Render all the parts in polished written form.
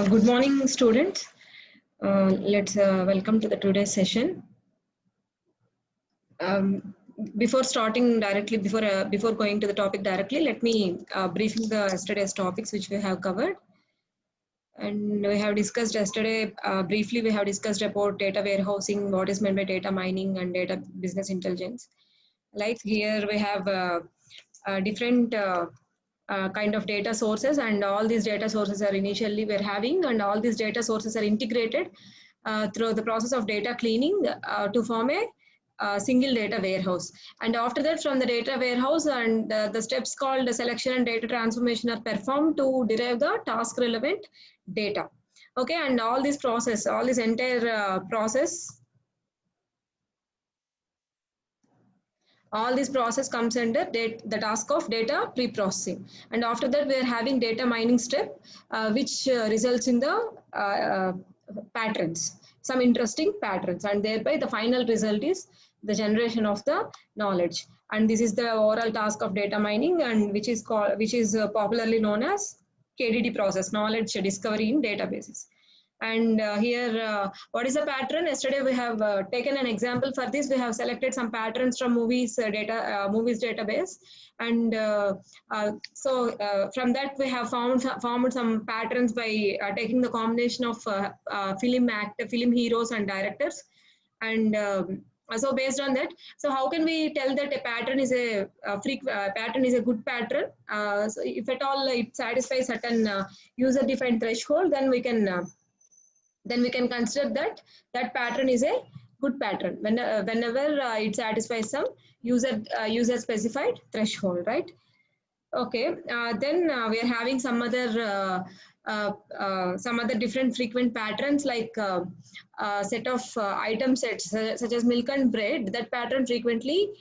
Good morning, students. Let's welcome to the today's session. Before starting directly, before going to the topic directly, let me briefing the yesterday's topics which we have covered. And we have discussed yesterday briefly. We have discussed about data warehousing, what is meant by data mining, and data business intelligence. Like here, we have different kind of data sources, and all these data sources are initially we're having, and all these data sources are integrated through the process of data cleaning to form a single data warehouse. And after that, from the data warehouse, and the steps called selection and data transformation are performed to derive the task relevant data. Okay, and all this entire process, all this process comes under the task of data pre-processing. And after that, we are having data mining step, which results in the patterns, some interesting patterns, and thereby the final result is the generation of the knowledge. And this is the overall task of data mining, and which is popularly known as KDD process, knowledge discovery in databases. And here, what is a pattern? Yesterday we have taken an example for this. We have selected some patterns from movies database, and from that we have formed some patterns by taking the combination of film heroes and directors, and so based on that, so how can we tell that a pattern is a pattern is a good pattern? So if at all it satisfies certain user-defined threshold, then we can consider that pattern is a good pattern whenever it satisfies some user specified threshold, right? Okay, then we are having some other different frequent patterns, like set of item sets such as milk and bread. That pattern frequently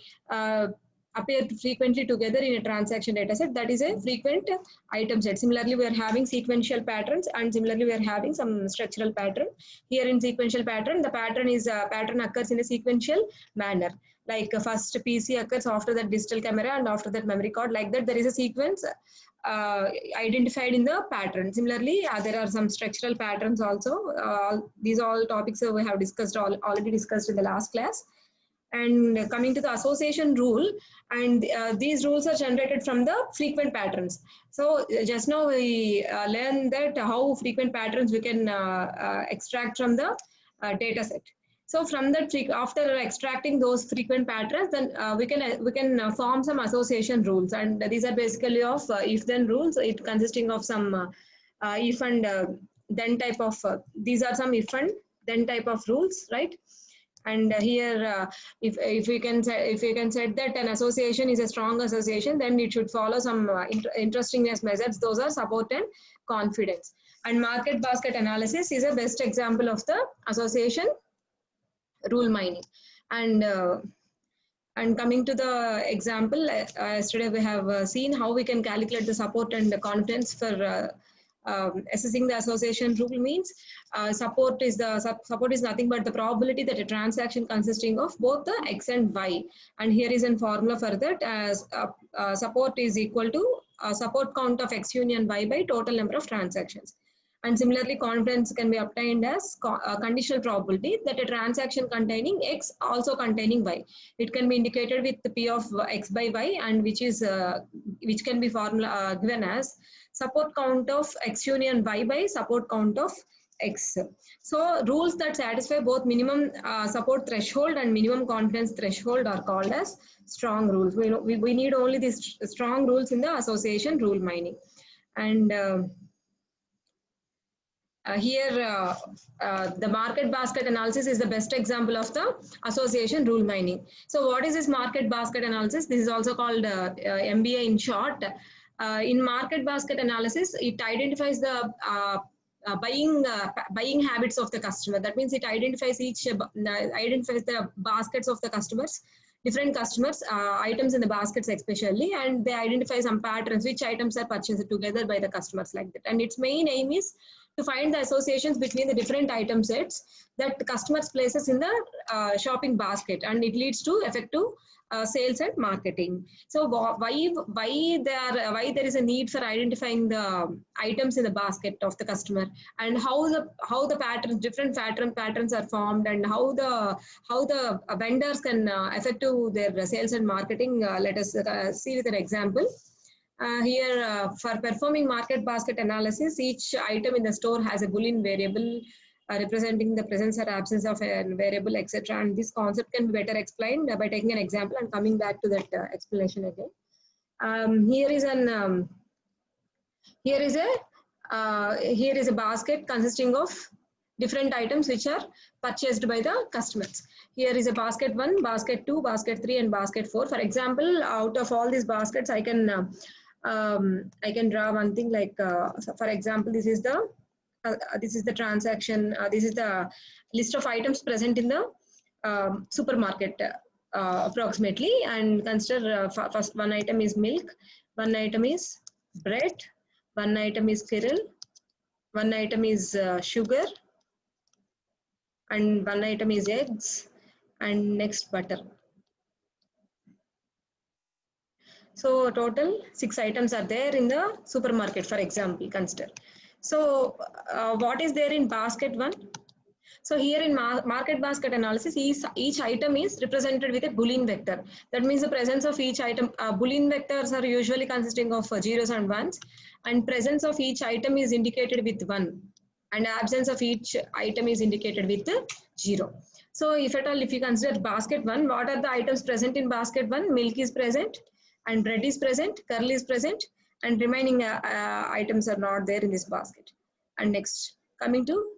appear frequently together in a transaction data set. That is a frequent item set. Similarly, we are having sequential patterns, and similarly we are having some structural pattern. Here in sequential pattern, the pattern occurs in a sequential manner. Like first PC occurs, after that digital camera, and after that memory card. Like that, there is a sequence identified in the pattern. Similarly, there are some structural patterns also. These all topics we have already discussed in the last class. And coming to the association rule, and these rules are generated from the frequent patterns. So just now we learned that how frequent patterns we can extract from the data set. So from that, after extracting those frequent patterns, then we can form some association rules, and these are basically of if-then rules. It consisting of some if and then type of. These are some if and then type of rules, right? And here, if we can set that an association is a strong association, then it should follow some interestingness measures. Those are support and confidence. And market basket analysis is a best example of the association rule mining. And coming to the example, yesterday we have seen how we can calculate the support and the confidence for assessing the association rule. Means support is nothing but the probability that a transaction consisting of both the x and y. And here is a formula for that, as support is equal to support count of x union y by total number of transactions. And similarly, confidence can be obtained as conditional probability that a transaction containing x also containing y. It can be indicated with the p of x by y, and which can be given as support count of x union y by support count of x. So rules that satisfy both minimum support threshold and minimum confidence threshold are called as strong rules. We need only these strong rules in the association rule mining. And here, the market basket analysis is the best example of the association rule mining. So what is this market basket analysis? This is also called MBA in short. In market basket analysis, it identifies the buying habits of the customer. That means it identifies the baskets of the customers, different customers, items in the baskets especially, and they identify some patterns, which items are purchased together by the customers, like that. And its main aim is to find the associations between the different item sets that the customers places in the shopping basket, and it leads to effective sales and marketing. So why there is a need for identifying the items in the basket of the customer, and how the patterns, different patterns are formed, and how the vendors can effective their sales and marketing. Let us see with an example. Here, for performing market basket analysis, each item in the store has a Boolean variable representing the presence or absence of a variable, etc. And this concept can be better explained by taking an example and coming back to that explanation again. Here is a basket consisting of different items which are purchased by the customers. Here is a basket 1, basket 2, basket 3, and basket 4. For example, out of all these baskets, I can draw one thing like, so for example, this is the transaction. This is the list of items present in the supermarket approximately. And consider first one item is milk, one item is bread, one item is cereal, one item is sugar, and one item is eggs, and next butter. So total 6 items are there in the supermarket, for example, consider. So what is there in basket 1? So here in market basket analysis, each item is represented with a Boolean vector. That means the presence of each item, Boolean vectors are usually consisting of zeros and ones, and presence of each item is indicated with 1, and absence of each item is indicated with 0. So if you consider basket 1, what are the items present in basket 1? Milk is present, and bread is present, curl is present, and remaining items are not there in this basket. And next, coming to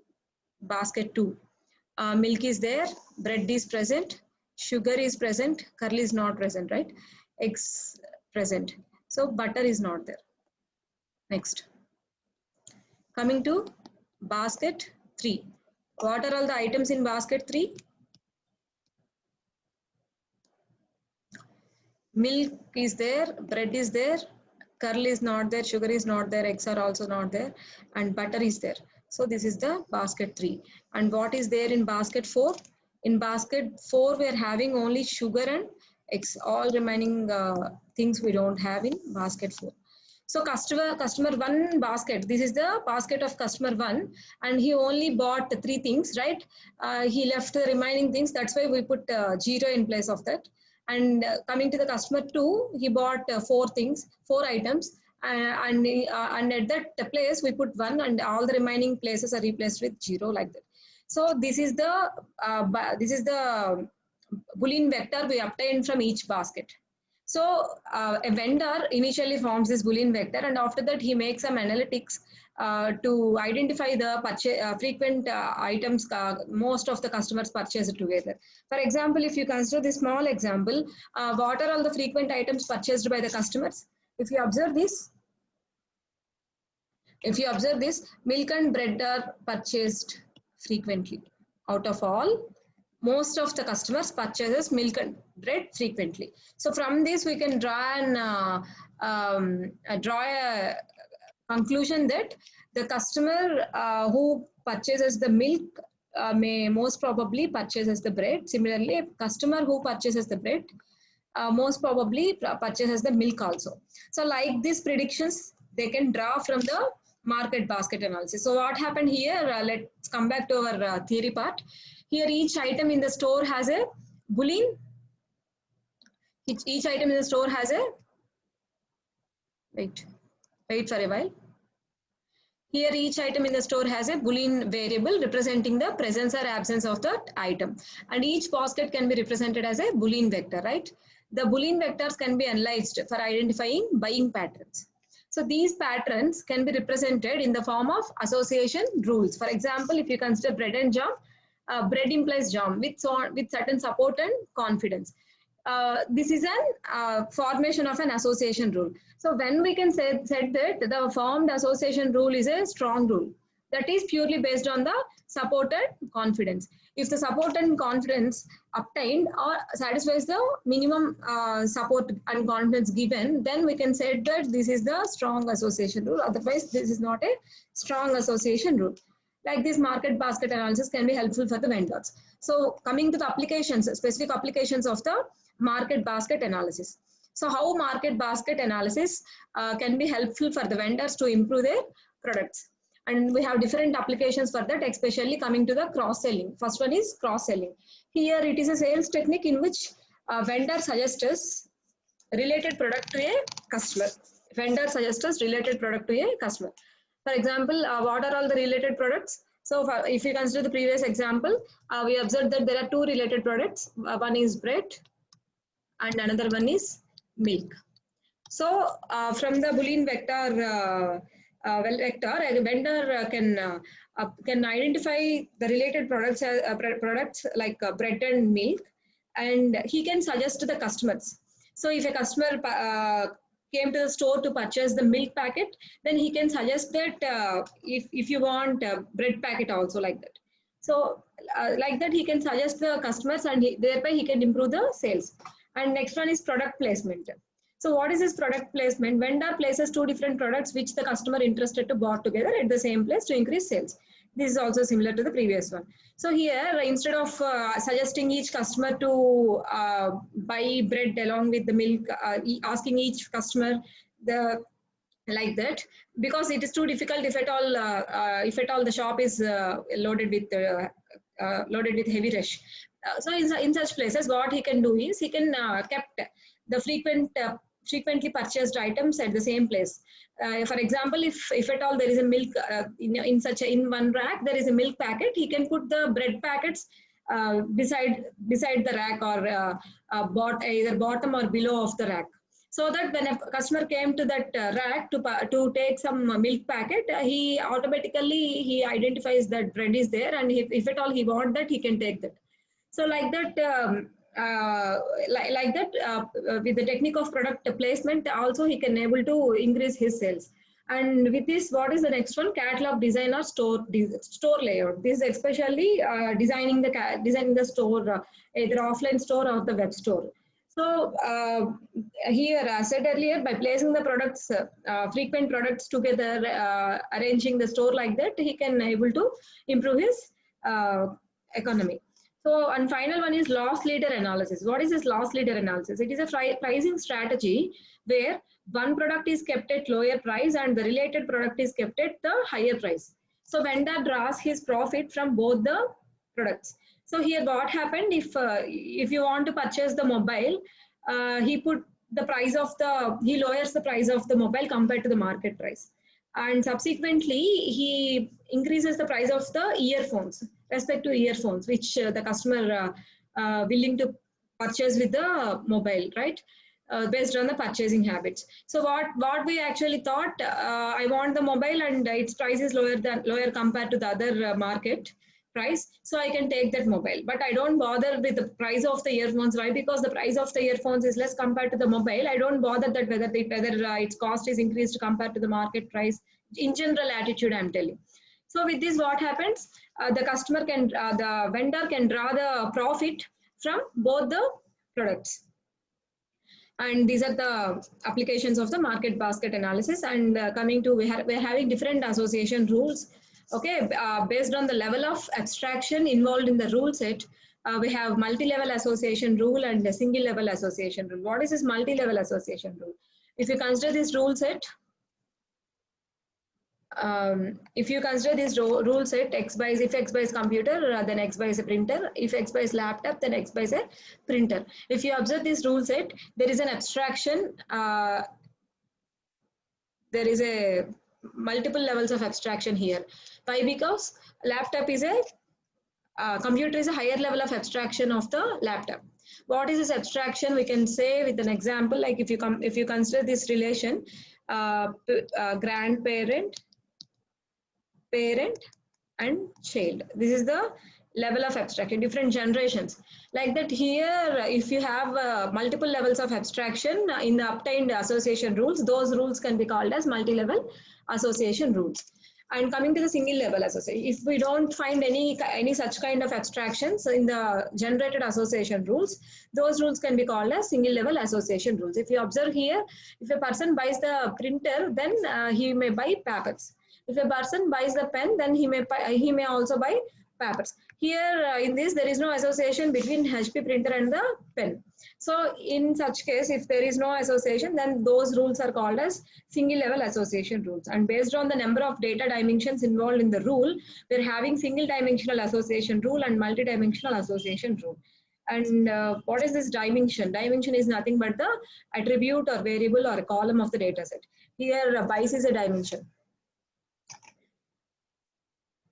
basket 2, milk is there, bread is present, sugar is present, curl is not present, right? Eggs present. So butter is not there. Next, coming to basket 3. What are all the items in basket 3? Milk is there, bread is there, curl is not there, sugar is not there, eggs are also not there, and butter is there. So this is the basket 3. And what is there in basket 4? In basket 4, we are having only sugar and eggs. All remaining things we don't have in basket 4. So customer 1 basket, this is the basket of customer 1, and he only bought 3 things, right? He left the remaining things. That's why we put 0 in place of that. And coming to the customer 2, he bought 4 things, 4 items, and at that place we put 1, and all the remaining places are replaced with 0, like that. So this is the Boolean vector we obtained from each basket. So a vendor initially forms this Boolean vector, and after that he makes some analytics to identify the frequent items most of the customers purchase together. For example, if you consider this small example, what are all the frequent items purchased by the customers? If you observe this, milk and bread are purchased frequently. Out of all, most of the customers purchases milk and bread frequently. So from this we can draw a conclusion that the customer who purchases the milk may most probably purchases the bread. Similarly, a customer who purchases the bread most probably purchases the milk also. So like these predictions, they can draw from the market basket analysis. So what happened here? Let's come back to our theory part. Here each item in the store has a Boolean. Each item in the store has a, wait for a while. Here each item in the store has a Boolean variable representing the presence or absence of that item. And each basket can be represented as a Boolean vector, right? The Boolean vectors can be analyzed for identifying buying patterns. So these patterns can be represented in the form of association rules. For example, if you consider bread and jam, bread implies jam with certain support and confidence. This is an formation of an association rule. So when we can say that the formed association rule is a strong rule, That is purely based on the support and confidence. If the support and confidence obtained or satisfies the minimum support and confidence given, then we can say that this is the strong association rule. Otherwise, this is not a strong association rule. Like this market basket analysis can be helpful for the vendors. So coming to the applications, specific applications of the market basket analysis. So how market basket analysis can be helpful for the vendors to improve their products. And we have different applications for that, especially coming to the cross-selling. First one is cross-selling. Here it is a sales technique in which vendor suggests us related product to a customer. Vendor suggests us related product to a customer. For example, what are all the related products? So if you consider the previous example, we observed that there are two related products. One is bread and another one is milk. So from the Boolean vector, a vendor can identify the related products products like bread and milk, and he can suggest to the customers. So if a customer came to the store to purchase the milk packet, then he can suggest that if you want a bread packet also, like that. So like that he can suggest the customers, and thereby he can improve the sales. And next one is product placement. So what is this product placement? Vendor places two different products which the customer interested to bought together at the same place to increase sales. This is also similar to the previous one. So here, instead of suggesting each customer to buy bread along with the milk, asking each customer the like that, because it is too difficult if at all the shop is loaded with heavy rush. So in such places, what he can do is he can kept the frequently purchased items at the same place. For example, if at all there is a milk in one rack, there is a milk packet, he can put the bread packets beside the rack, or either bottom or below of the rack, so that when a customer came to that rack to take some milk packet, he automatically identifies that bread is there, and if at all he want that, he can take that. So like that, with the technique of product placement, also he can able to increase his sales. And with this, what is the next one? Catalog design or store layout. This is especially designing the store, either offline store or the web store. So here, as said earlier, by placing the products, frequent products together, arranging the store like that, he can able to improve his economy. So, and final one is loss leader analysis. What is this loss leader analysis? It is a pricing strategy where one product is kept at lower price and the related product is kept at the higher price. So vendor draws his profit from both the products. So here what happened, if you want to purchase the mobile, he lowers the price of the mobile compared to the market price. And subsequently, he increases the price of the earphones, respective earphones, which the customer willing to purchase with the mobile, right? Based on the purchasing habits. So what we actually thought, I want the mobile and its price is lower compared to the other market price, so I can take that mobile. But I don't bother with the price of the earphones. Why? Because the price of the earphones is less compared to the mobile. I don't bother that whether its cost is increased compared to the market price. In general attitude, I'm telling. So with this, what happens? The vendor can draw the profit from both the products. And these are the applications of the market basket analysis. And coming to, we're having different association rules. Okay, based on the level of abstraction involved in the rule set, we have multi-level association rule and a single level association rule. What is this multi-level association rule? If you consider this rule set, if you consider this rule set, if X buys computer, then X buys a printer. If X buys laptop, then X buys a printer. If you observe this rule set, there is an abstraction. There is a multiple levels of abstraction here. Why? Because laptop is computer is a higher level of abstraction of the laptop. What is this abstraction? We can say with an example, like if you consider this relation, grandparent, parent, and child. This is the level of abstraction, different generations. Like that here, if you have multiple levels of abstraction in the obtained association rules, those rules can be called as multi-level association rules. And coming to the single level association, if we don't find any such kind of abstractions in the generated association rules, those rules can be called as single level association rules. If you observe here, if a person buys the printer, then he may buy papers. If a person buys the pen, then he may also buy papers. Here in this, there is no association between HP printer and the pen. So in such case, if there is no association, then those rules are called as single level association rules. And based on the number of data dimensions involved in the rule, we're having single dimensional association rule and multi-dimensional association rule. And what is this dimension? Dimension is nothing but the attribute or variable or a column of the data set. Here, BICE is a dimension.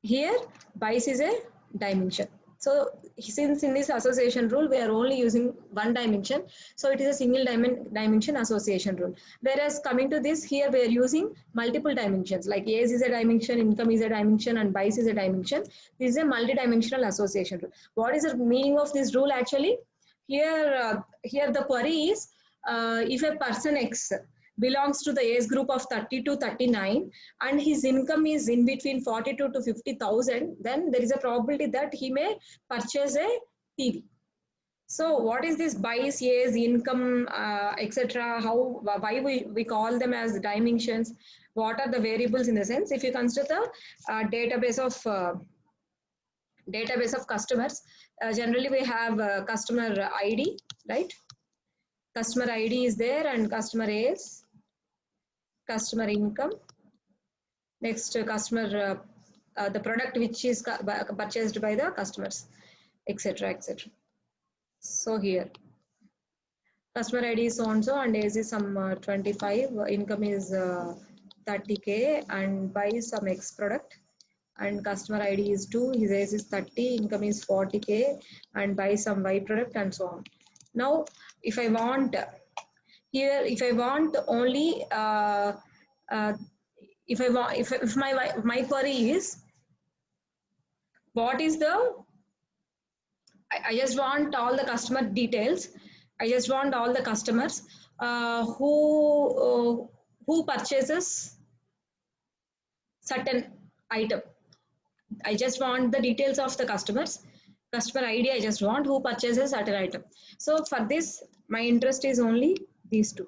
Here, BICE is a dimension. So since in this association rule, we are only using one dimension. So it is a single dimension association rule. Whereas coming to this, here we are using multiple dimensions, like age is a dimension, income is a dimension, and BICE is a dimension. This is a multi-dimensional association rule. What is the meaning of this rule actually? Here, here the query is, if a person X belongs to the age group of 30 to 39 and his income is in between 42 to 50,000, then there is a probability that he may purchase a TV. So what is this BICE, age, income, etc.? Why we call them as dimensions? What are the variables in the sense? If you consider the database of customers, generally we have customer ID, right? Customer ID is there, and customer age, customer income, next customer, the product which is purchased by the customers, etc., etc. So here, customer ID is so and so, and age is some 25, income is 30K, and buys some X product, and customer ID is 2, his age is 30, income is 40K, and buys some Y product, and so on. Now, if I want here, if I want only if my query is, what is the, I just want all the customer details. I just want all the customers who purchases certain item. I just want the details of the customers. Customer ID, I just want who purchases certain item. So for this, my interest is only these two.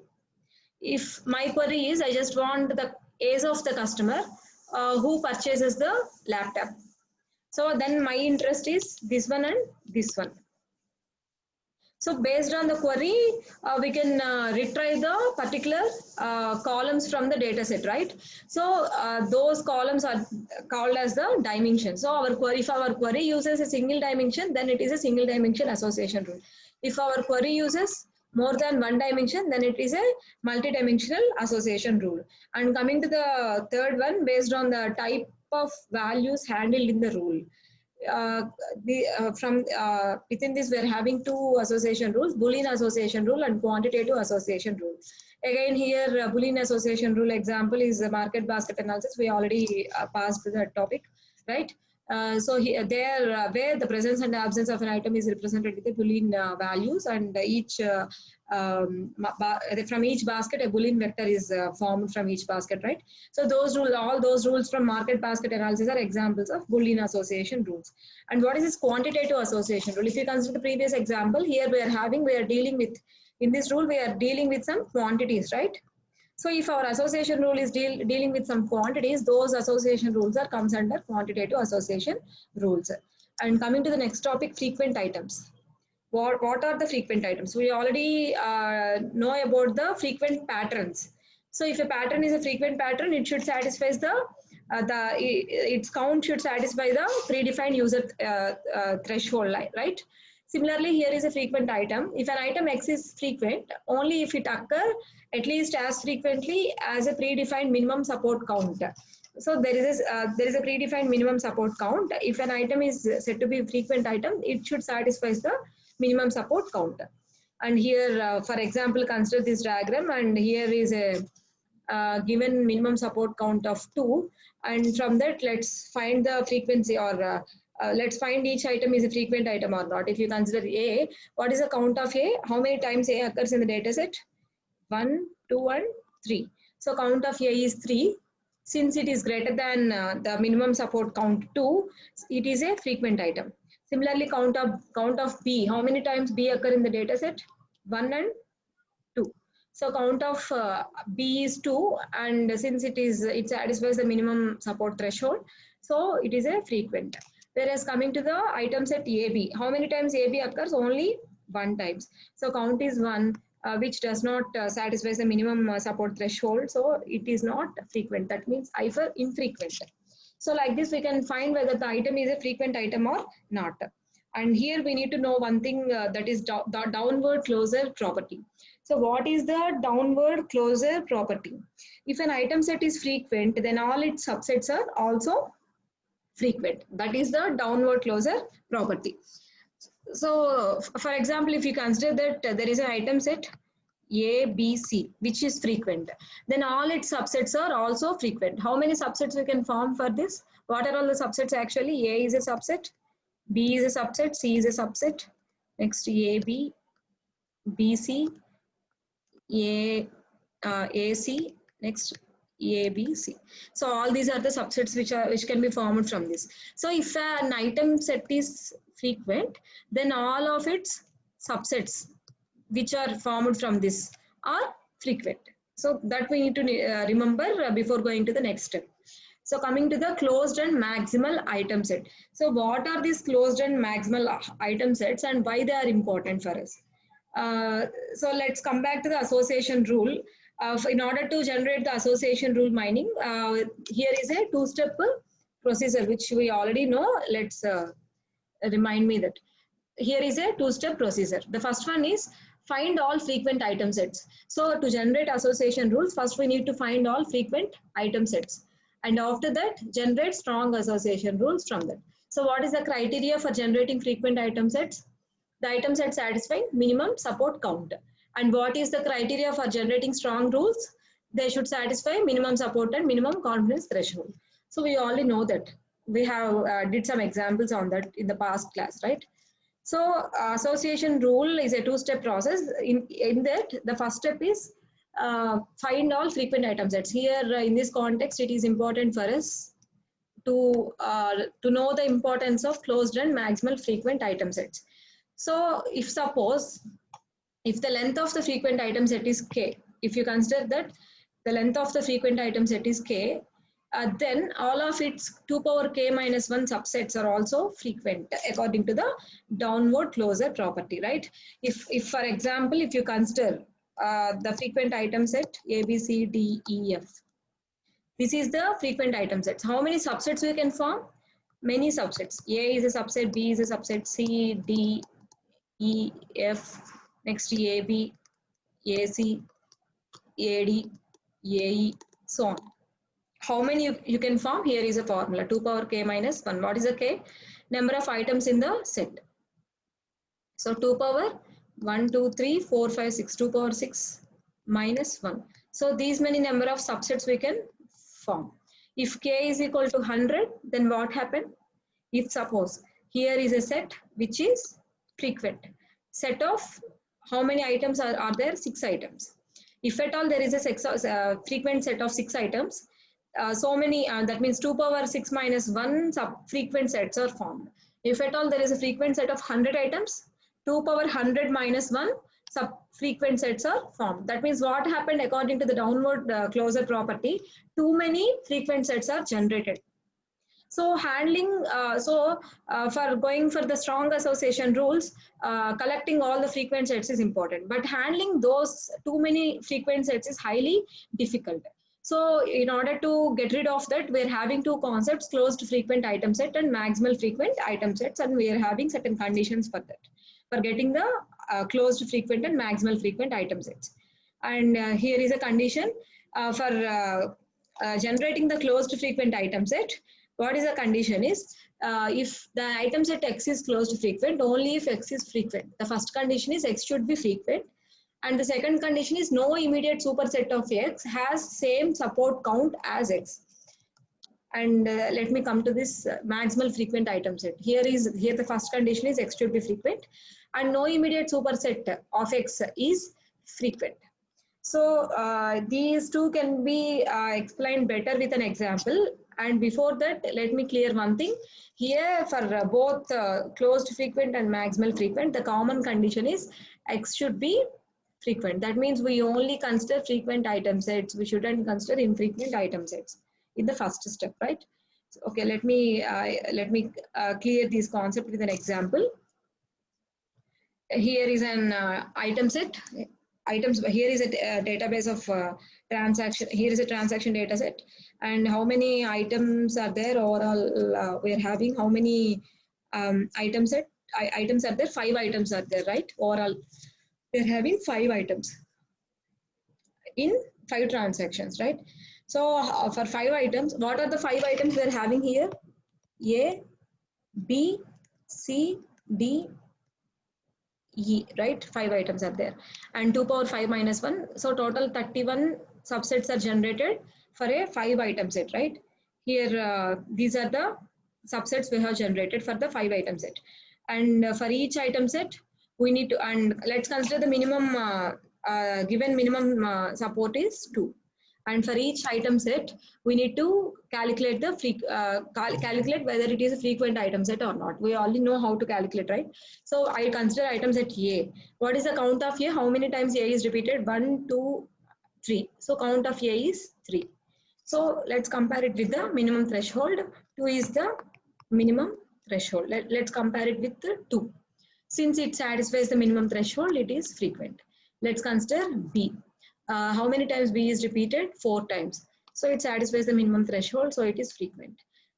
If my query is, I just want the age of the customer who purchases the laptop. So then my interest is this one and this one. So based on the query, we can retrieve the particular columns from the data set, right? So those columns are called as the dimension. So our query, if our query uses a single dimension, then it is a single dimension association rule. If our query uses more than one dimension, then it is a multi-dimensional association rule. And coming to the third one, based on the type of values handled in the rule. Within this, we are having two association rules: Boolean association rule and quantitative association rule. Again, here Boolean association rule example is the market basket analysis. We already passed that topic, right? So here, where the presence and absence of an item is represented with the Boolean values, and each from each basket, a Boolean vector is formed from each basket, right? So those rules, all those rules from market basket analysis are examples of Boolean association rules. And what is this quantitative association rule? If you consider the previous example, here we are dealing with, in this rule, we are dealing with some quantities, right? So if our association rule is dealing with some quantities, those association rules comes under quantitative association rules. And coming to the next topic, frequent items. What are the frequent items? We already know about the frequent patterns. So if a pattern is a frequent pattern, it should satisfy its count should satisfy the predefined user threshold, right? Similarly, here is a frequent item. If an item X is frequent, only if it occurs at least as frequently as a predefined minimum support count. So there is a predefined minimum support count. If an item is said to be a frequent item, it should satisfy the minimum support count. And here, for example, consider this diagram, and here is a given minimum support count of 2, and from that, let's find the frequency, or let's find each item is a frequent item or not. If you consider A, what is the count of A? How many times A occurs in the data set? 1, 2, and 3. So count of A is 3. Since it is greater than the minimum support count 2, it is a frequent item. Similarly, count of B, how many times B occur in the data set? 1 and 2. So count of B is 2, and since it satisfies the minimum support threshold, so it is a frequent. Whereas coming to the item set AB, how many times AB occurs? Only 1 times. So count is 1, which does not satisfy the minimum support threshold, so it is not frequent. That means I for infrequent. So like this, we can find whether the item is a frequent item or not. And here we need to know one thing, that is the downward closure property. So what is the downward closure property? If an item set is frequent, then all its subsets are also frequent. That is the downward closure property. So for example, if you consider that there is an item set A, B, C, which is frequent, then all its subsets are also frequent. How many subsets we can form for this? What are all the subsets actually? A is a subset, B is a subset, C is a subset, next A, B, B, C, AC, next A, B, C. So all these are the subsets which can be formed from this. So if an item set is frequent, then all of its subsets which are formed from this are frequent. So that we need to remember before going to the next step. So coming to the closed and maximal item set. So what are these closed and maximal item sets and why they are important for us? So let's come back to the association rule. In order to generate the association rule mining, here is a two-step procedure which we already know. Let's remind me that here is a two-step procedure. The first one is find all frequent item sets. So to generate association rules, first we need to find all frequent item sets. And after that, generate strong association rules from that. So what is the criteria for generating frequent item sets? The item set satisfying minimum support count. And what is the criteria for generating strong rules? They should satisfy minimum support and minimum confidence threshold. So we already know that. We have did some examples on that in the past class, right? So association rule is a two-step process. In that, the first step is find all frequent item sets. Here in this context, it is important for us to know the importance of closed and maximal frequent item sets. So if suppose, if the length of the frequent item set is k, if you consider that the length of the frequent item set is k, then all of its 2 power k minus 1 subsets are also frequent according to the downward closure property, right? If for example, if you consider the frequent item set A, B, C, D, E, F, this is the frequent item sets. How many subsets we can form? Many subsets. A is a subset, B is a subset, C, D, E, F, next A, B, A, C, A, D, A, E, so on. How many you can form? Here is a formula, 2 power k minus 1. What is the k? Number of items in the set. So 2 power 1, 2, 3, 4, 5, 6, 2 power 6 minus 1. So these many number of subsets we can form. If k is equal to 100, then what happened? If suppose here is a set which is frequent. Set of how many items are there? 6 items. If at all there is a frequent set of 6 items, so many, that means 2 power 6 minus 1 frequent sets are formed. If at all there is a frequent set of 100 items, 2 power 100 minus 1 frequent sets are formed. That means what happened according to the downward closure property, too many frequent sets are generated. So handling, for going for the strong association rules, collecting all the frequent sets is important. But handling those too many frequent sets is highly difficult. So in order to get rid of that, we're having two concepts, closed frequent item set and maximal frequent item sets, and we are having certain conditions for that, for getting the closed frequent and maximal frequent item sets. And here is a condition for generating the closed frequent item set. What is the condition is, if the item set X is closed frequent, only if X is frequent. The first condition is X should be frequent. And the second condition is no immediate superset of X has same support count as X. And let me come to this maximal frequent item set. Here the first condition is X should be frequent and no immediate superset of X is frequent. So these two can be explained better with an example. And before that, let me clear one thing. Here for both closed frequent and maximal frequent, the common condition is X should be frequent. That means we only consider frequent item sets. We shouldn't consider infrequent item sets in the first step, right? So, okay, let me clear this concept with an example. Here is an item set. Items here is a database of transaction. Here is a transaction data set, and how many items are there overall? We are having how many items are there? 5 items are there, right? Overall, we are having 5 items in 5 transactions, right? So for 5 items, what are the 5 items we are having here? A, B, C, D, E, right? 5 items are there, and 2 power 5 minus 1. So total 31 subsets are generated for a 5 item set, right? Here, these are the subsets we have generated for the 5 item set. And for each item set, we need to, and let's consider the minimum, given minimum support is 2. And for each item set, we need to calculate the calculate whether it is a frequent item set or not. We already know how to calculate, right? So I consider item set A. What is the count of A? How many times A is repeated? 1, 2, 3. So count of A is 3. So let's compare it with the minimum threshold. 2 is the minimum threshold. Let's compare it with the 2. Since it satisfies the minimum threshold, it is frequent. Let's consider B. How many times B is repeated? 4 times. So it satisfies the minimum threshold, so it is frequent.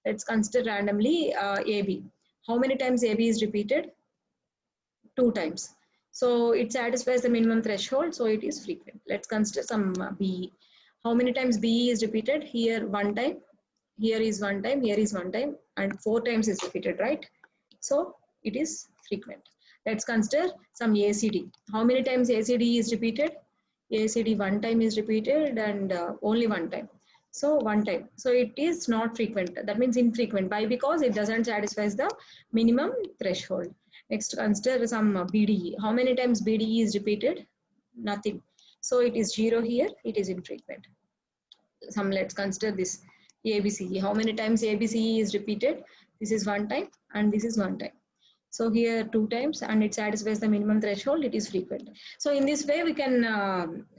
Let's consider randomly AB. How many times AB is repeated? 2 times. So it satisfies the minimum threshold, so it is frequent. Let's consider some B. How many times B is repeated? Here 1 time, here is 1 time, here is 1 time, and 4 times is repeated, right? So it is frequent. Let's consider some ACD. How many times ACD is repeated? ACD 1 time is repeated, and only 1 time. So 1 time. So it is not frequent. That means infrequent. Why? Because it doesn't satisfy the minimum threshold. Next, consider some BDE. How many times BDE is repeated? Nothing. So it is 0 here. It is infrequent. Let's consider this ABCE. How many times ABCE is repeated? This is 1 time, and this is 1 time. So here 2 times, and it satisfies the minimum threshold, it is frequent. So in this way, we can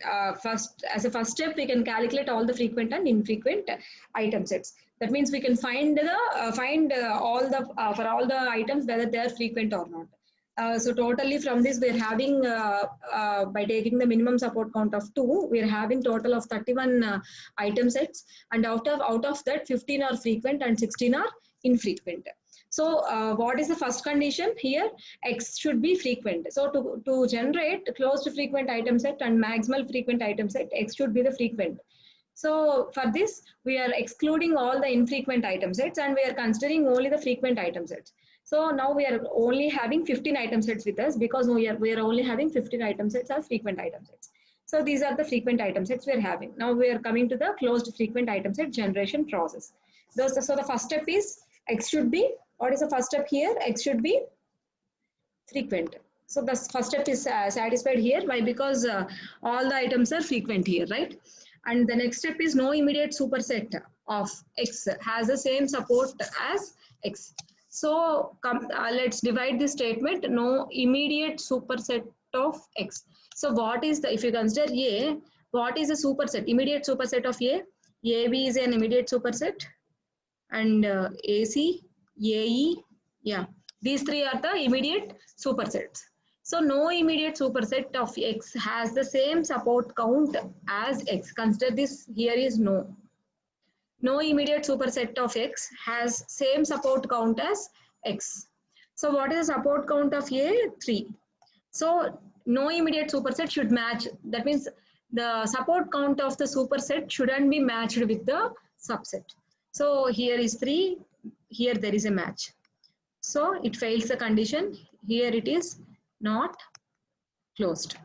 as a first step, we can calculate all the frequent and infrequent item sets. That means we can find the all the for all the items whether they are frequent or not. So totally from this, we're having, by taking the minimum support count of 2, we're having total of 31 item sets, and out of that, 15 are frequent and 16 are infrequent. So what is the first condition here? X should be frequent. So to generate closed frequent item set and maximal frequent item set, X should be the frequent. So for this, we are excluding all the infrequent item sets, and we are considering only the frequent item sets. So now we are only having 15 item sets with us, because we are only having 15 item sets as frequent item sets. So these are the frequent item sets we are having. Now we are coming to the closed frequent item set generation process. So the first step is X should be, what is the first step here? X should be frequent. So the first step is satisfied here. Why? Because all the items are frequent here, right? And the next step is no immediate superset of X has the same support as X. So let's divide this statement. No immediate superset of X. So what is the, if you consider A, what is a superset? Immediate superset of A? AB is an immediate superset, and AC, AE, yeah, these three are the immediate supersets. So no immediate superset of X has the same support count as X. Consider this, here is no. No immediate superset of X has same support count as X. So what is the support count of A? 3. So no immediate superset should match. That means the support count of the superset shouldn't be matched with the subset. So here is 3, here there is a match. So it fails the condition. Here it is not closed.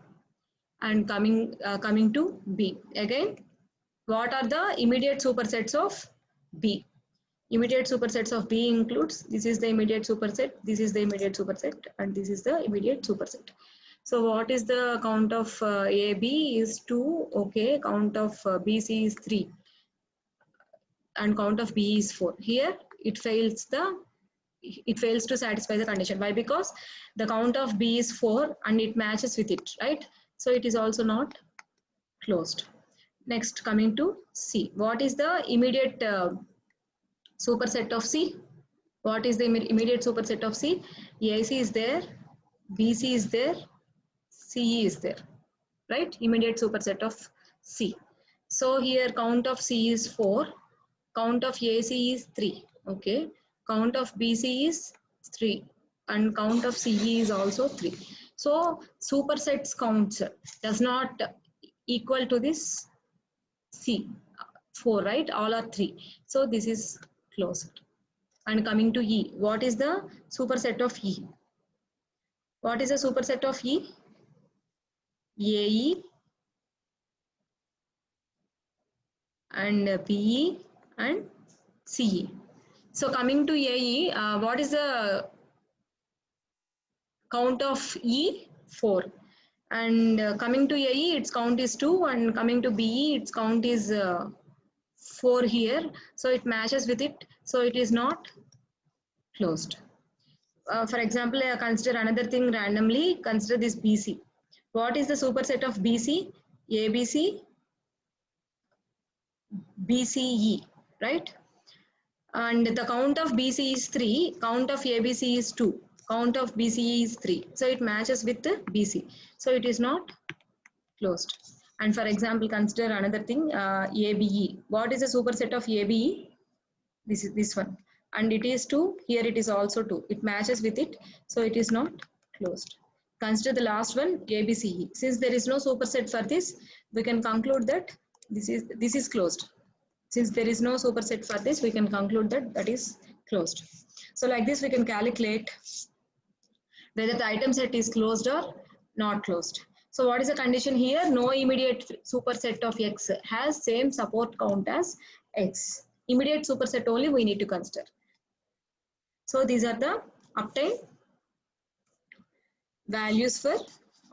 And coming to B. Again, what are the immediate supersets of B? Immediate supersets of B includes, this is the immediate superset, this is the immediate superset, and this is the immediate superset. So what is the count of AB is 2, okay, count of BC is 3 and count of B is 4. Here it fails to satisfy the condition. Why? Because the count of B is 4 and it matches with it, right? So it is also not closed. Next, coming to C. What is the immediate superset of C? What is the immediate superset of C? AC is there, BC is there, CE is there, right? Immediate superset of C. So here count of C is 4, count of AC is 3, okay? Count of BC is 3 and count of CE is also 3. So supersets counts does not equal to this C, 4, right? All are 3. So this is closed. And coming to E, what is the superset of E? What is the superset of E? AE and PE and CE. So coming to AE, what is the count of E? 4. And coming to AE, its count is 2, and coming to BE, its count is 4 here. So it matches with it. So it is not closed. For example, consider another thing randomly. Consider this BC. What is the superset of BC? ABC, BCE, right? And the count of BC is 3, count of ABC is 2, count of BCE is 3. So it matches with the BC. So it is not closed. And for example, consider another thing, ABE. What is the superset of ABE? This is this one. And it is 2, here it is also 2. It matches with it, so it is not closed. Consider the last one, ABCE. Since there is no superset for this, we can conclude that this is closed. Since there is no superset for this, we can conclude that that is closed. So like this, we can calculate whether the item set is closed or not closed. So what is the condition here? No immediate superset of X has same support count as X. Immediate superset only we need to consider. So these are the obtained values for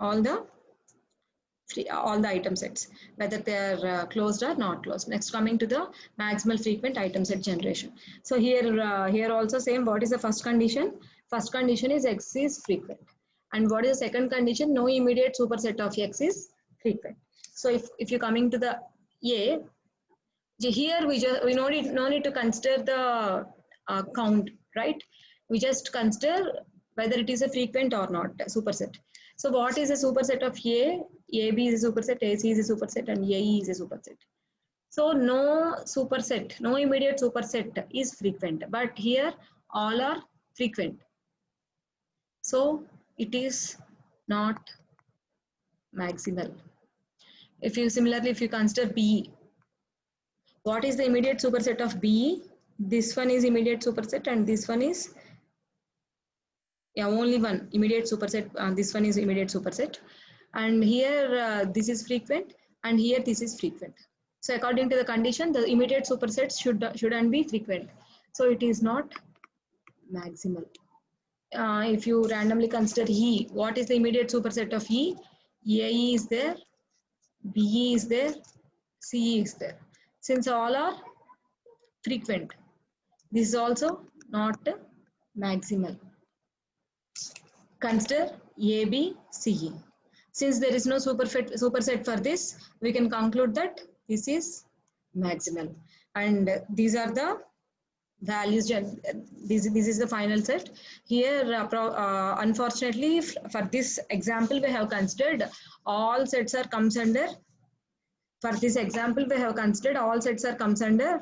all the item sets, whether they are closed or not closed. Next, coming to the maximal frequent item set generation. So here also same. What is the first condition? First condition is X is frequent. And what is the second condition? No immediate superset of X is frequent. So if you're coming to the A, here we no need to consider the count, right? We just consider whether it is a frequent or not superset. So what is a superset of A? AB is a superset, AC is a superset, and AE is a superset. So no superset, no immediate superset is frequent, but here all are frequent. So it is not maximal. If you consider B, what is the immediate superset of B? This one is immediate superset and this one is only one immediate superset. This one is immediate superset, and here this is frequent, and here this is frequent. So according to the condition, the immediate supersets shouldn't be frequent. So it is not maximal. If you randomly consider E, what is the immediate superset of E? AE is there, BE is there, CE is there. Since all are frequent, this is also not maximal. Consider AB, CE. Since there is no superset for this, we can conclude that this is maximal. And these are the values. This is the final set. Here, unfortunately, for this example, we have considered all sets are comes under. For this example, we have considered all sets are comes under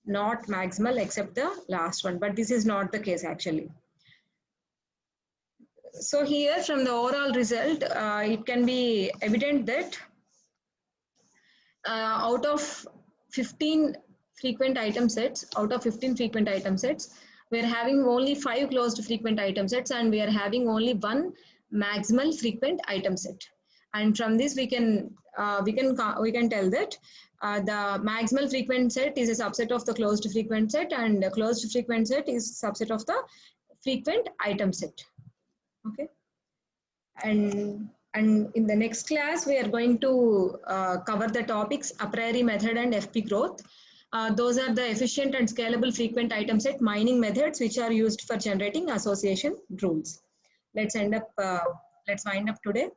not maximal except the last one. But this is not the case actually. So here from the overall result, it can be evident that out of 15 frequent item sets, we are having only 5 closed frequent item sets, and we are having only one maximal frequent item set. And from this we can tell that the maximal frequent set is a subset of the closed frequent set, and the closed frequent set is subset of the frequent item set. Okay. And in the next class, we are going to cover the topics a priori method and FP growth. Those are the efficient and scalable frequent item set mining methods which are used for generating association rules. Let's wind up today.